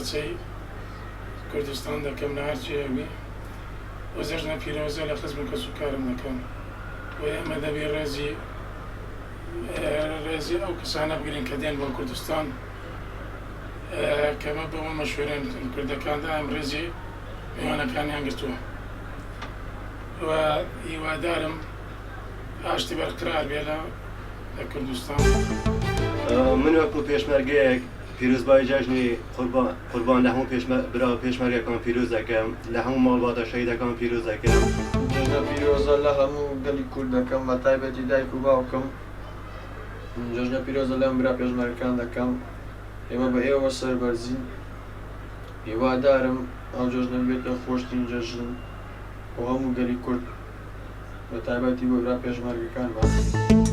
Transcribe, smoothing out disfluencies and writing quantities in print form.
پارچەی کوردستان دەکەم لە هەرچێوی و جەژنە پیرۆزە لە خزم کەس و کارم دەکەم و ئێمە دەبێ ڕێزی ئەو کەسانە بگرین کە دێن بۆ کوردستان کەمە بەوە مەشورێن کوردەکاندا ئەم ڕێزی میوانەکانیان گرتووە و هیوادارم ئاشتی بەرقرار بێ لە کوردستان. من وەکو پێشمەرگەیەک پیرۆزبایی جەژنی قوربان لە هەموو برا پێشمەرگەکان پیرۆز دەکەم لە هەموو ماڵباتە شەهیدەکان پیرۆز دەکەم. جەژنە پیرۆزە لە هەموو گەلی کورد دەکەم بە تایبەتی دایک و باوکم. جەژنە پیرۆزە لەم برا پێشمەرگەکان دەکەم. ئێمە بە ئێوە سەربەرزین. هیوادارم ئەو جەژنە بێتە خۆشترین جەژن بۆ هەموو گەلی کورد بە تایبەتی بۆ برا پێشمەرگەکانمان.